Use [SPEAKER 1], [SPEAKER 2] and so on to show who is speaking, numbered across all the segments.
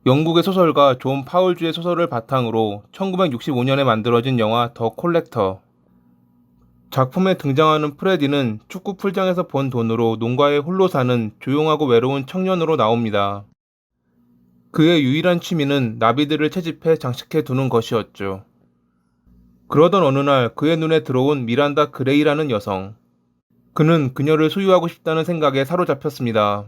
[SPEAKER 1] 영국의 소설가 존 파울주의 소설을 바탕으로 1965년에 만들어진 영화 더 콜렉터. 작품에 등장하는 프레디는 축구 풀장에서 번 돈으로 농가에 홀로 사는 조용하고 외로운 청년으로 나옵니다. 그의 유일한 취미는 나비들을 채집해 장식해 두는 것이었죠. 그러던 어느 날 그의 눈에 들어온 미란다 그레이라는 여성. 그는 그녀를 소유하고 싶다는 생각에 사로잡혔습니다.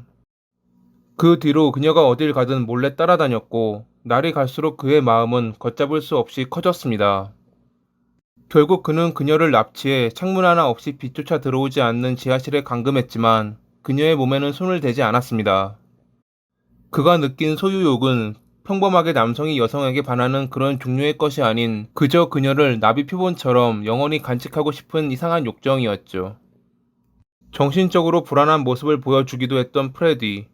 [SPEAKER 1] 그 뒤로 그녀가 어딜 가든 몰래 따라다녔고, 날이 갈수록 그의 마음은 걷잡을 수 없이 커졌습니다. 결국 그는 그녀를 납치해 창문 하나 없이 빛조차 들어오지 않는 지하실에 감금했지만 그녀의 몸에는 손을 대지 않았습니다. 그가 느낀 소유욕은 평범하게 남성이 여성에게 반하는 그런 종류의 것이 아닌 그저 그녀를 나비 표본처럼 영원히 간직하고 싶은 이상한 욕정이었죠. 정신적으로 불안한 모습을 보여주기도 했던 프레디.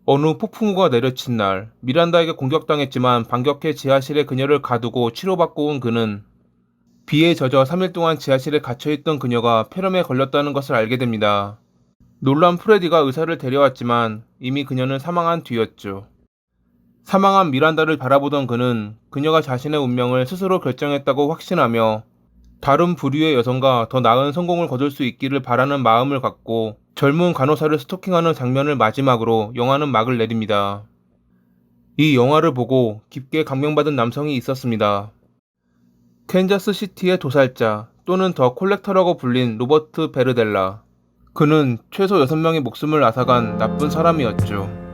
[SPEAKER 1] 어느 폭풍우가 내려친 날, 미란다에게 공격당했지만 반격해 지하실에 그녀를 가두고 치료받고 온 그는 비에 젖어 3일 동안 지하실에 갇혀있던 그녀가 폐렴에 걸렸다는 것을 알게 됩니다. 놀란 프레디가 의사를 데려왔지만 이미 그녀는 사망한 뒤였죠. 사망한 미란다를 바라보던 그는 그녀가 자신의 운명을 스스로 결정했다고 확신하며 다른 부류의 여성과 더 나은 성공을 거둘 수 있기를 바라는 마음을 갖고 젊은 간호사를 스토킹하는 장면을 마지막으로 영화는 막을 내립니다. 이 영화를 보고 깊게 감명받은 남성이 있었습니다. 캔자스 시티의 도살자 또는 더 콜렉터라고 불린 로버트 베르델라. 그는 최소 6명의 목숨을 앗아간 나쁜 사람이었죠.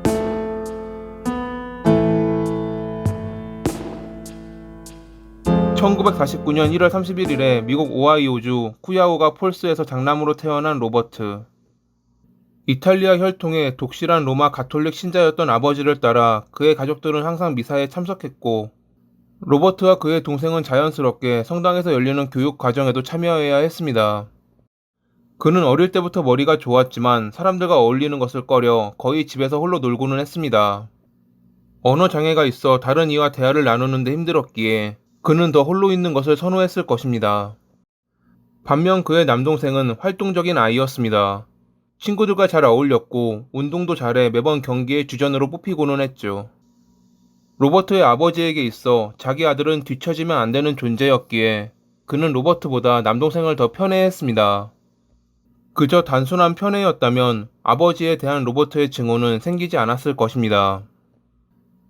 [SPEAKER 1] 1949년 1월 31일에 미국 오하이오주 쿠야오가 폴스에서 장남으로 태어난 로버트. 이탈리아 혈통의 독실한 로마 가톨릭 신자였던 아버지를 따라 그의 가족들은 항상 미사에 참석했고, 로버트와 그의 동생은 자연스럽게 성당에서 열리는 교육 과정에도 참여해야 했습니다. 그는 어릴 때부터 머리가 좋았지만 사람들과 어울리는 것을 꺼려 거의 집에서 홀로 놀고는 했습니다. 언어 장애가 있어 다른 이와 대화를 나누는데 힘들었기에 그는 더 홀로 있는 것을 선호했을 것입니다. 반면 그의 남동생은 활동적인 아이였습니다. 친구들과 잘 어울렸고 운동도 잘해 매번 경기의 주전으로 뽑히고는 했죠. 로버트의 아버지에게 있어 자기 아들은 뒤처지면 안 되는 존재였기에 그는 로버트보다 남동생을 더 편애했습니다. 그저 단순한 편애였다면 아버지에 대한 로버트의 증오는 생기지 않았을 것입니다.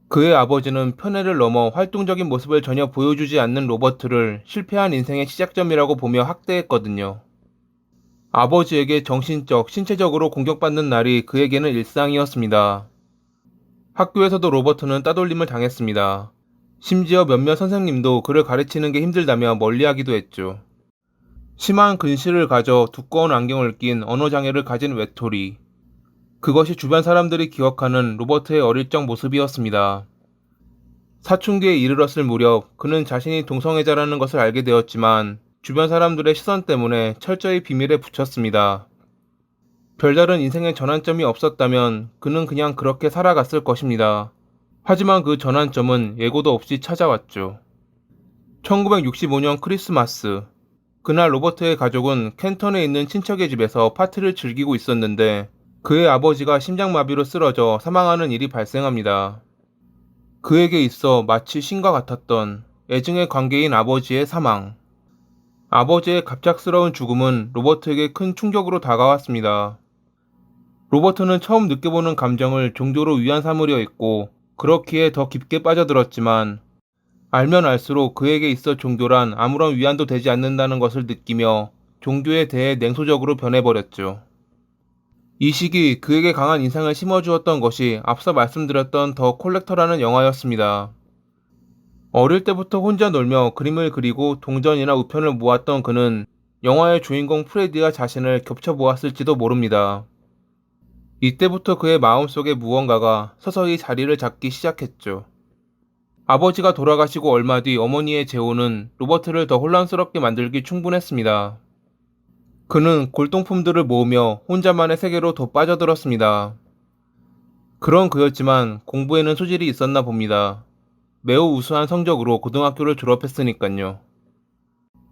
[SPEAKER 1] 그의 아버지는 편애를 넘어 활동적인 모습을 전혀 보여주지 않는 로버트를 실패한 인생의 시작점이라고 보며 학대했거든요. 아버지에게 정신적, 신체적으로 공격받는 날이 그에게는 일상이었습니다. 학교에서도 로버트는 따돌림을 당했습니다. 심지어 몇몇 선생님도 그를 가르치는 게 힘들다며 멀리하기도 했죠. 심한 근시를 가져 두꺼운 안경을 낀 언어장애를 가진 외톨이. 그것이 주변 사람들이 기억하는 로버트의 어릴 적 모습이었습니다. 사춘기에 이르렀을 무렵 그는 자신이 동성애자라는 것을 알게 되었지만 주변 사람들의 시선 때문에 철저히 비밀에 붙였습니다. 별다른 인생의 전환점이 없었다면 그는 그냥 그렇게 살아갔을 것입니다. 하지만 그 전환점은 예고도 없이 찾아왔죠. 1965년 크리스마스. 그날 로버트의 가족은 켄턴에 있는 친척의 집에서 파티를 즐기고 있었는데 그의 아버지가 심장마비로 쓰러져 사망하는 일이 발생합니다. 그에게 있어 마치 신과 같았던 애증의 관계인 아버지의 사망. 아버지의 갑작스러운 죽음은 로버트에게 큰 충격으로 다가왔습니다. 로버트는 처음 느껴보는 감정을 종교로 위안 삼으려 했고 그렇기에 더 깊게 빠져들었지만 알면 알수록 그에게 있어 종교란 아무런 위안도 되지 않는다는 것을 느끼며 종교에 대해 냉소적으로 변해버렸죠. 이 시기 그에게 강한 인상을 심어주었던 것이 앞서 말씀드렸던 더 콜렉터라는 영화였습니다. 어릴 때부터 혼자 놀며 그림을 그리고 동전이나 우편을 모았던 그는 영화의 주인공 프레디와 자신을 겹쳐보았을지도 모릅니다. 이때부터 그의 마음속에 무언가가 서서히 자리를 잡기 시작했죠. 아버지가 돌아가시고 얼마 뒤 어머니의 재혼은 로버트를 더 혼란스럽게 만들기 충분했습니다. 그는 골동품들을 모으며 혼자만의 세계로 더 빠져들었습니다. 그런 그였지만 공부에는 소질이 있었나 봅니다. 매우 우수한 성적으로 고등학교를 졸업했으니깐요.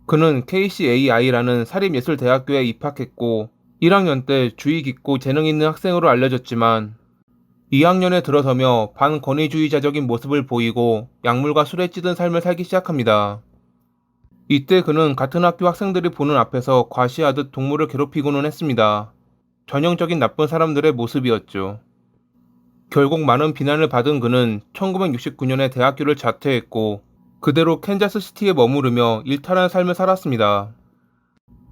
[SPEAKER 1] 그는 KCAI라는 사립예술대학교에 입학했고 1학년 때 주의 깊고 재능 있는 학생으로 알려졌지만 2학년에 들어서며 반권위주의자적인 모습을 보이고 약물과 술에 찌든 삶을 살기 시작합니다. 이때 그는 같은 학교 학생들이 보는 앞에서 과시하듯 동물을 괴롭히고는 했습니다. 전형적인 나쁜 사람들의 모습이었죠. 결국 많은 비난을 받은 그는 1969년에 대학교를 자퇴했고 그대로 캔자스시티에 머무르며 일탈한 삶을 살았습니다.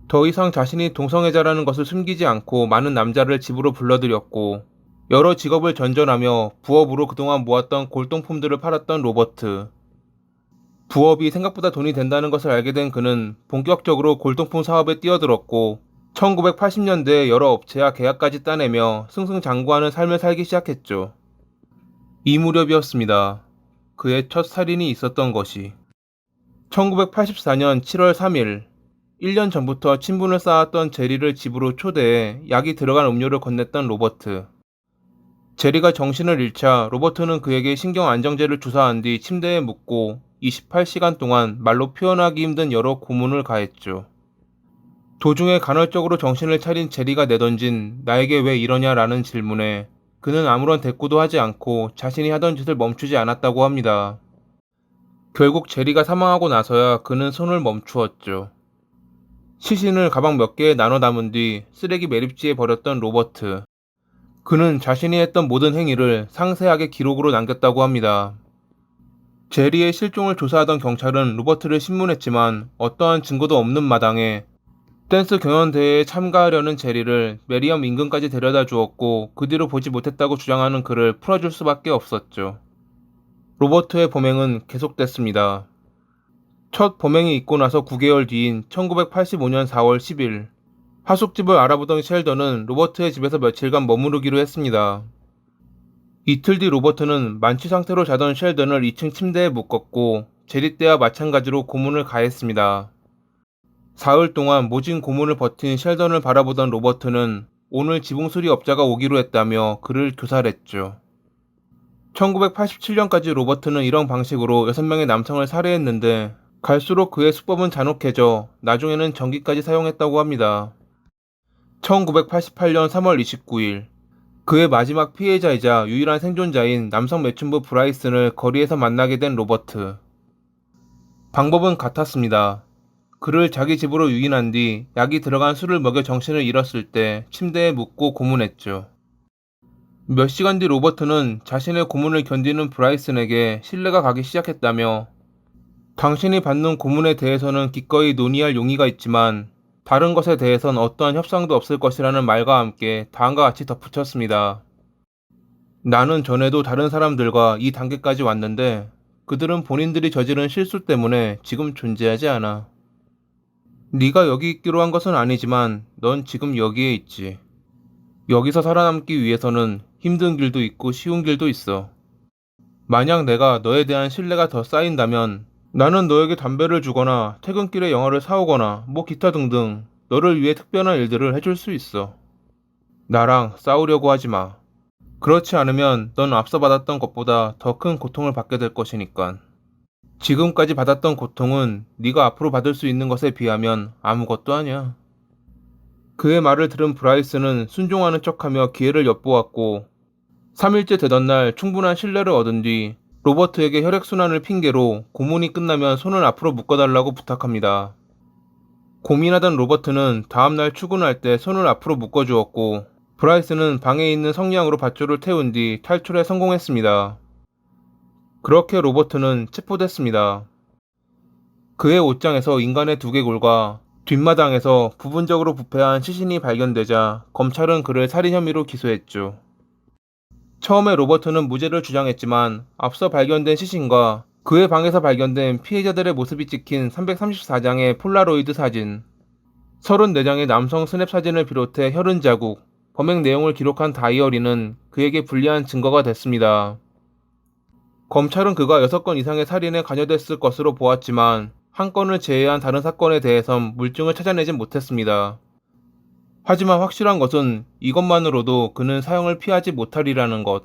[SPEAKER 1] 더 이상 자신이 동성애자라는 것을 숨기지 않고 많은 남자를 집으로 불러들였고 여러 직업을 전전하며 부업으로 그동안 모았던 골동품들을 팔았던 로버트. 부업이 생각보다 돈이 된다는 것을 알게 된 그는 본격적으로 골동품 사업에 뛰어들었고 1980년대에 여러 업체와 계약까지 따내며 승승장구하는 삶을 살기 시작했죠. 이 무렵이었습니다. 그의 첫 살인이 있었던 것이 1984년 7월 3일 1년 전부터 친분을 쌓았던 제리를 집으로 초대해 약이 들어간 음료를 건넸던 로버트. 제리가 정신을 잃자 로버트는 그에게 신경안정제를 주사한 뒤 침대에 눕고 28시간 동안 말로 표현하기 힘든 여러 고문을 가했죠. 도중에 간헐적으로 정신을 차린 제리가 내던진 나에게 왜 이러냐라는 질문에 그는 아무런 대꾸도 하지 않고 자신이 하던 짓을 멈추지 않았다고 합니다. 결국 제리가 사망하고 나서야 그는 손을 멈추었죠. 시신을 가방 몇 개에 나눠 담은 뒤 쓰레기 매립지에 버렸던 로버트. 그는 자신이 했던 모든 행위를 상세하게 기록으로 남겼다고 합니다. 제리의 실종을 조사하던 경찰은 로버트를 신문했지만 어떠한 증거도 없는 마당에 댄스 경연대회에 참가하려는 제리를 메리엄 인근까지 데려다 주었고 그 뒤로 보지 못했다고 주장하는 그를 풀어줄 수밖에 없었죠. 로버트의 범행은 계속됐습니다. 첫 범행이 있고 나서 9개월 뒤인 1985년 4월 10일 하숙집을 알아보던 셸던은 로버트의 집에서 며칠간 머무르기로 했습니다. 이틀 뒤 로버트는 만취 상태로 자던 셸던을 2층 침대에 묶었고 제리 때와 마찬가지로 고문을 가했습니다. 사흘 동안 모진 고문을 버틴 셸던을 바라보던 로버트는 오늘 지붕수리업자가 오기로 했다며 그를 교살했죠. 1987년까지 로버트는 이런 방식으로 6명의 남성을 살해했는데 갈수록 그의 수법은 잔혹해져 나중에는 전기까지 사용했다고 합니다. 1988년 3월 29일 그의 마지막 피해자이자 유일한 생존자인 남성 매춘부 브라이슨을 거리에서 만나게 된 로버트. 방법은 같았습니다. 그를 자기 집으로 유인한 뒤 약이 들어간 술을 먹여 정신을 잃었을 때 침대에 묻고 고문했죠. 몇 시간 뒤 로버트는 자신의 고문을 견디는 브라이슨에게 신뢰가 가기 시작했다며 당신이 받는 고문에 대해서는 기꺼이 논의할 용의가 있지만 다른 것에 대해선 어떠한 협상도 없을 것이라는 말과 함께 다음과 같이 덧붙였습니다. 나는 전에도 다른 사람들과 이 단계까지 왔는데 그들은 본인들이 저지른 실수 때문에 지금 존재하지 않아. 네가 여기 있기로 한 것은 아니지만 넌 지금 여기에 있지. 여기서 살아남기 위해서는 힘든 길도 있고 쉬운 길도 있어. 만약 내가 너에 대한 신뢰가 더 쌓인다면 나는 너에게 담배를 주거나 퇴근길에 영화를 사오거나 뭐 기타 등등 너를 위해 특별한 일들을 해줄 수 있어. 나랑 싸우려고 하지 마. 그렇지 않으면 넌 앞서 받았던 것보다 더 큰 고통을 받게 될 것이니까. 지금까지 받았던 고통은 네가 앞으로 받을 수 있는 것에 비하면 아무것도 아니야. 그의 말을 들은 브라이스는 순종하는 척하며 기회를 엿보았고 3일째 되던 날 충분한 신뢰를 얻은 뒤 로버트에게 혈액순환을 핑계로 고문이 끝나면 손을 앞으로 묶어달라고 부탁합니다. 고민하던 로버트는 다음날 출근할 때 손을 앞으로 묶어주었고 브라이스는 방에 있는 성냥으로 밧줄을 태운 뒤 탈출에 성공했습니다. 그렇게 로버트는 체포됐습니다. 그의 옷장에서 인간의 두개골과 뒷마당에서 부분적으로 부패한 시신이 발견되자 검찰은 그를 살인 혐의로 기소했죠. 처음에 로버트는 무죄를 주장했지만 앞서 발견된 시신과 그의 방에서 발견된 피해자들의 모습이 찍힌 334장의 폴라로이드 사진, 34장의 남성 스냅 사진을 비롯해 혈흔 자국, 범행 내용을 기록한 다이어리는 그에게 불리한 증거가 됐습니다. 검찰은 그가 6건 이상의 살인에 관여됐을 것으로 보았지만 한 건을 제외한 다른 사건에 대해선 물증을 찾아내진 못했습니다. 하지만 확실한 것은 이것만으로도 그는 사형을 피하지 못하리라는 것.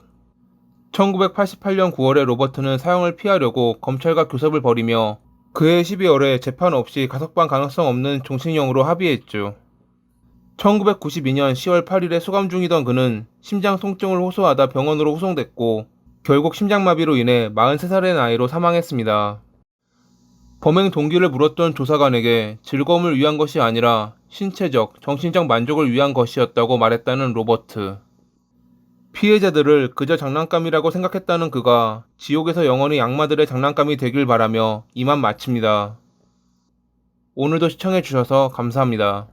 [SPEAKER 1] 1988년 9월에 로버트는 사형을 피하려고 검찰과 교섭을 벌이며 그해 12월에 재판 없이 가석방 가능성 없는 종신형으로 합의했죠. 1992년 10월 8일에 수감 중이던 그는 심장 통증을 호소하다 병원으로 후송됐고 결국 심장마비로 인해 43살의 나이로 사망했습니다. 범행 동기를 물었던 조사관에게 즐거움을 위한 것이 아니라 신체적, 정신적 만족을 위한 것이었다고 말했다는 로버트. 피해자들을 그저 장난감이라고 생각했다는 그가 지옥에서 영원히 악마들의 장난감이 되길 바라며 이만 마칩니다. 오늘도 시청해주셔서 감사합니다.